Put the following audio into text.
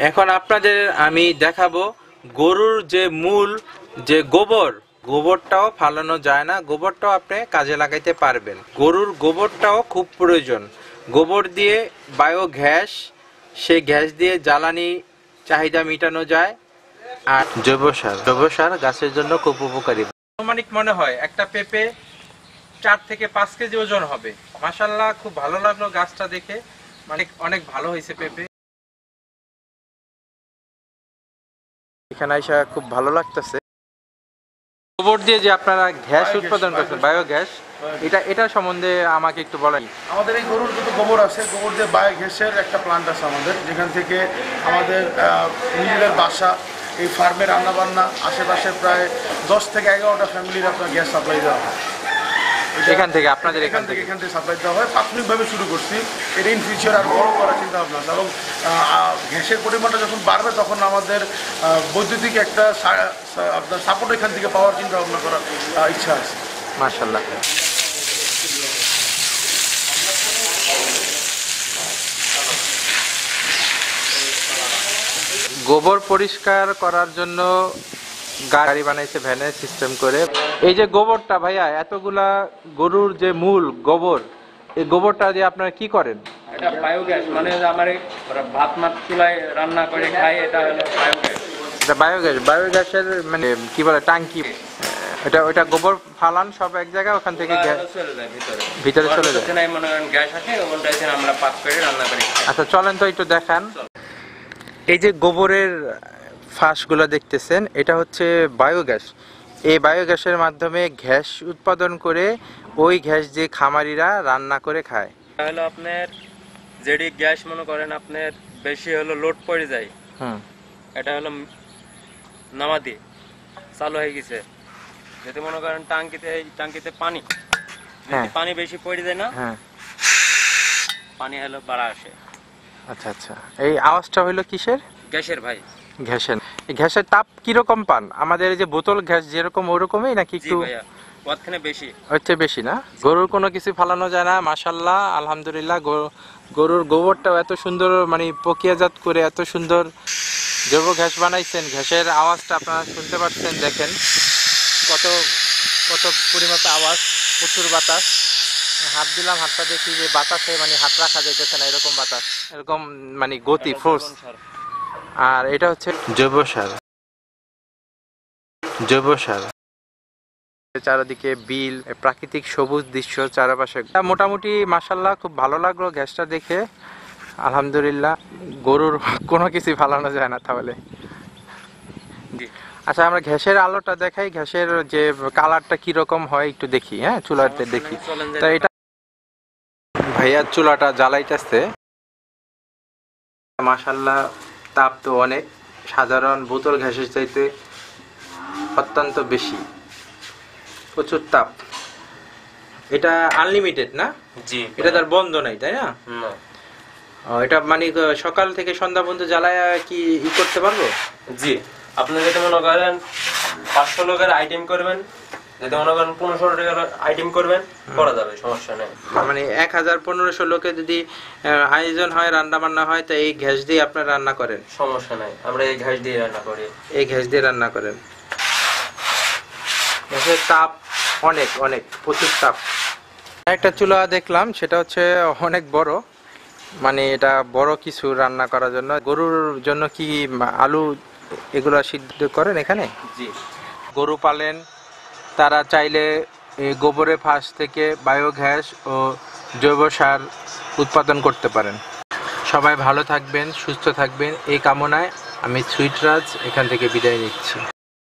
এখন আপনাদের আমি দেখাবো গরুর যে মূল যে গোবরটাও ফালানো যায় না, গোবরটাও আপনি কাজে লাগাইতে পারবেন। গরুর গোবরটাও খুব প্রয়োজন। গোবর দিয়ে বায়োগ্যাস, সেই গ্যাস দিয়ে জ্বালানি চাহিদা মেটানো যায়। আর জৈব সার গাছের জন্য খুব উপকারী। আনুমানিক মনে হয় একটা পেঁপে 4 থেকে 5 কেজি ওজন হবে। মাশাআল্লাহ, খুব ভালো লাগলো গাছটা দেখে, মানে অনেক ভালো হয়েছে পেঁপে। এখানে আইসা খুব ভালো লাগতেছে। গোবর দিয়ে যে আপনারা গ্যাস উৎপাদন করছেন, বায়োগ্যাস, এটা সম্বন্ধে আমাকে একটু বলেন। আমাদের এই গরুর যত গোবর আছে, গোবর দিয়ে বায়োগ্যাসের একটা প্লান্ট আছে আমাদের, যেখান থেকে আমাদের নিজেদের বাসা, এই ফার্মে রান্নাবান্না, আশেপাশে প্রায় 10 থেকে 11টা ফ্যামিলির আপনার গ্যাস সাপ্লাই দেওয়া হয়। এখান থেকে আপনাদের এখান থেকে সাপ্লাই দেওয়া হয়। প্রাথমিকভাবে শুরু করছি, এটা ইন ফিউচার আর বড় করার চিন্তা ভাবনা আছে। এবং গ্যাসের পরিমাণটা যখন বাড়বে তখন আমাদের বৈদ্যুতিক একটা আপনার সাপোর্ট এখান থেকে পাওয়ার চিন্তা ভাবনা করার ইচ্ছা আছে। মাশাআল্লাহ। গোবর পরিষ্কার করার জন্য গাড়ি বানাইছে, ভ্যানে সিস্টেম করে। এই যে গোবরটা ভাইয়া, এতগুলা গরুর যে মূল গোবর, এই গোবরটা দিয়ে আপনারা কি করেন? এটা বায়োগ্যাস, মানে আমার ভাত মাছ চুলায় রান্না করে খাই, এটা হলো বায়োগ্যাস। এটা বায়োগ্যাসের মানে কি বলে, টাঙ্কি। ওটা গোবর ফালান সব এক জায়গায়, ওখান থেকে ভিতরে চলে যায়। মনে করেন গ্যাস আছে, ওখানটা আমরা পাক করে রান্না করি। আচ্ছা, চলেন তো একটু দেখান। এই যে গোবরের ফাঁসগুলো দেখতেছেন, এটা হচ্ছে বায়োগ্যাস। এই বায়োগ্যাসের মাধ্যমে গ্যাস উৎপাদন করে ওই গ্যাস দিয়ে খামারিরা রান্না করে খায়। এটা হলো আপনার যেটি গ্যাস মনে করেন আপনার বেশি হলো লোড পড়ে যায়, এটা হলো নামাদি চালু হয়ে গেছে। যদি মনে করেন টাঙ্কিতে পানি বেশি পড়ে যায় না, পানি হলো বাড়া আসে। আচ্ছা আচ্ছা, এই আওয়াজটা হইলো কিসের? গ্যাসের ভাই। গ্যাসের তাপ কিরকম পান? আমাদের এই যে বোতল গ্যাস যেরকম ওরকমই নাকি একটু বেশি? না, গরুর কোনো কিছু ফালানো যায় না। মাশাআল্লাহ, আলহামদুলিল্লাহ। গরুর গোবরটাও এত সুন্দর, মানে প্রক্রিয়াজাত করে এত সুন্দর জৈব গ্যাস বানাইছেন। গ্যাসের আওয়াজটা আপনারা শুনতে পাচ্ছেন, দেখেন কত কত পরিমাণ আওয়াজ, প্রচুর বাতাস। হাত দিলাম, হাতটা দেখি যে বাতাসে মানে হাত রাখা যাইতেছে না, এরকম বাতাস, এরকম মানে গতি, ফোর্স। আর এটা হচ্ছে জৈব সার। চারিদিকে বিল, প্রাকৃতিক সবুজ দৃশ্য চারপাশে। মোটামুটি মাশাআল্লাহ, খুব ভালো লাগলো গ্যাসটা দেখে, আলহামদুলিল্লাহ। গরুর কোনো কিছু ফালানো যায় না তাহলে। আচ্ছা, আমরা গ্যাসের আলোটা দেখাই, গ্যাসের যে কালারটা কিরকম হয় একটু দেখি। হ্যাঁ, চুলাতে দেখি। তো এটা ভাইয়া চুলাটা জ্বালাইতেছে। মাশাআল্লাহ, তাপ তো অনেক, সাধারণ বোতল গ্যাসের চাইতে অত্যন্ত বেশি, প্রচুর তাপ। এটা আনলিমিটেড না? জি, এটা তার বন্ধ নাই, তাই না? এটা মানে সকাল থেকে সন্ধ্যা পর্যন্ত জ্বালায় কি করতে পারবো? জি, আপনি যদি মনে করেন 500 লোকের আইটেম করবেন, যদি মনে করেন 1500 টাকার আইটেম করবেন, করা যাবে, সমস্যা নেই। মানে 1000-1500 লোকে যদি আয়োজন হয়, রান্না বান্না হয়, তো এই গ্যাস দিয়ে আপনারা রান্না করেন? সমস্যা নাই, আমরা এই গ্যাস দিয়ে রান্না করি। এই গ্যাস দিয়ে রান্না করেন। গ্যাসের তাপ অনেক অনেক, প্রচুর তাপ। একটা চুলা দেখলাম, সেটা হচ্ছে অনেক বড়, মানে এটা বড় কিছু রান্না করার জন্য। গরুর জন্য কি আলু এগুলো সিদ্ধ করেন এখানে? জি, গরু পালেন, তারা চাইলে গোবরের ফাঁস থেকে বায়োগ্যাস ও জৈব সার উৎপাদন করতে পারেন। সবাই ভালো থাকবেন, সুস্থ থাকবেন, এই কামনায় আমি সুইটরাজ এখান থেকে বিদায় নিচ্ছি।